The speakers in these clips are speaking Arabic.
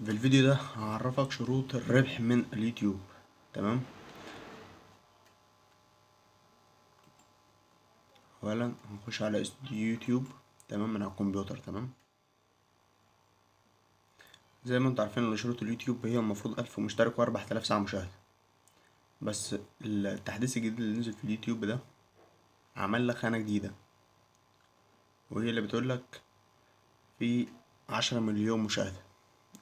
في الفيديو ده هعرفك شروط الربح من اليوتيوب. تمام. اولا هنخش على استوديو يوتيوب. تمام، من على الكمبيوتر. تمام، زي ما انتوا عارفين ان شروط اليوتيوب هي المفروض 1000 مشترك و4000 ساعة مشاهدة. بس التحديث الجديد اللي نزل في اليوتيوب ده عمل لك خانة جديدة، وهي اللي بتقولك في 10 مليون مشاهدة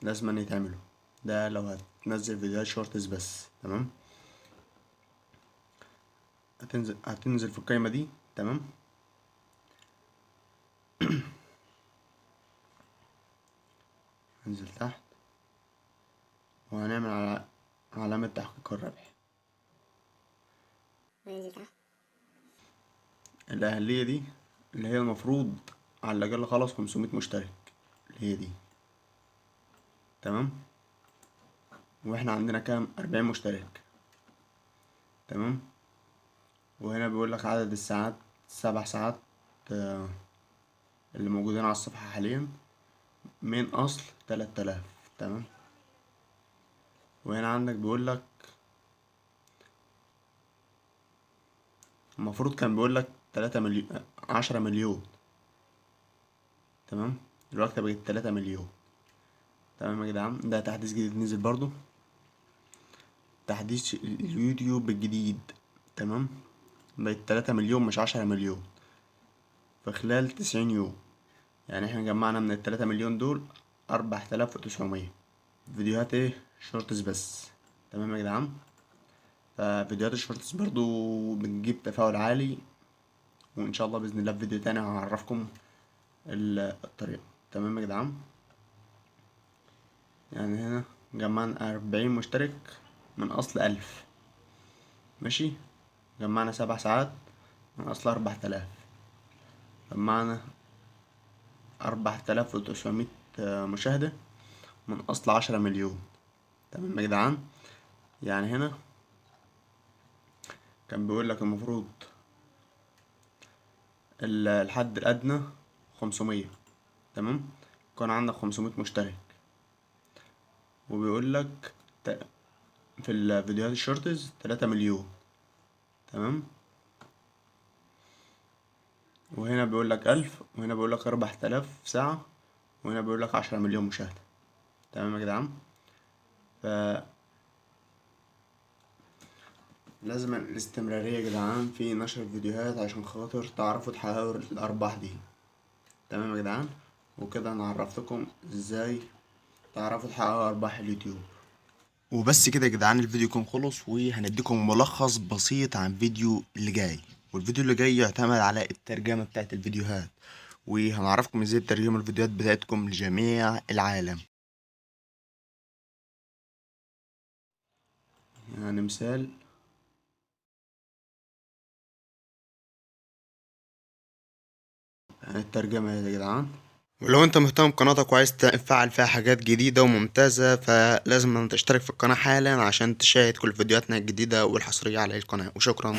لازم أن يتعملوا. ده لو هتنزل فيديوهات شورتس بس. تمام، هتنزل في القائمة دي. تمام، هنزل تحت وهنعمل على علامة تحقيق الربح. الأهلية دي اللي هي المفروض على الأقل خلاص 500 مشترك، اللي هي دي. تمام، واحنا عندنا كام؟ 40 مشترك. تمام، وهنا بيقولك عدد الساعات 7 ساعات اللي موجودين على الصفحة حاليا من أصل 3000. تمام، وهنا عندك بيقولك المفروض كان بيقولك 3 مليون 10 مليون. تمام، دلوقتي بقت 3 مليون. تمام يا جدعان، ده تحديث جديد نزل برضو، تحديث اليوتيوب الجديد. تمام، بقت 3 مليون مش 10 مليون في خلال 90 يوم. يعني احنا جمعنا من ال3 مليون دول 4900 فيديوهات شورتس بس. تمام يا جدعان، ففيديوهات الشورتس برضو بتجيب تفاعل عالي، وان شاء الله باذن الله في فيديو تاني هعرفكم الطريقة. تمام يا جدعان، يعني هنا جمعنا 40 مشترك من اصل 1000. ماشي، جمعنا 7 ساعات من اصل 4000، جمعنا 4900 مشاهدة من أصل 10 مليون. تمام يا جدعان، يعني هنا كان بيقولك المفروض الحد الأدنى 500. تمام، كان عندك 500 مشترك، وبيقولك في الفيديوهات الشورتز 3 مليون. تمام، وهنا بيقولك 1000، وهنا بيقولك 4000 ساعة، وهنا بيقولك 10 مليون مشاهدة. تمام يا جدعان، ف لازم الاستمرارية يا جدعان في نشر الفيديوهات عشان خاطر تعرفوا تحققوا الأرباح دي. تمام يا جدعان، وكده أنا عرفتكم ازاي تعرفوا تحققوا أرباح اليوتيوب. وبس كده يا جدعان، الفيديو يكون خلص، وهنديكم ملخص بسيط عن الفيديو اللي جاي. والفيديو اللي جاي يعتمد على الترجمة بتاعت الفيديوهات، وهنعرفكم ازاي ترجموا الفيديوهات بتاعتكم لجميع العالم. يعني مثال، يعني الترجمة يا جدعان. ولو انت مهتم بقناتك وعايز تفعل فيها حاجات جديدة وممتازة، فلازم ان تشترك في القناة حالا عشان تشاهد كل فيديوهاتنا الجديدة والحصرية على القناة. وشكرا.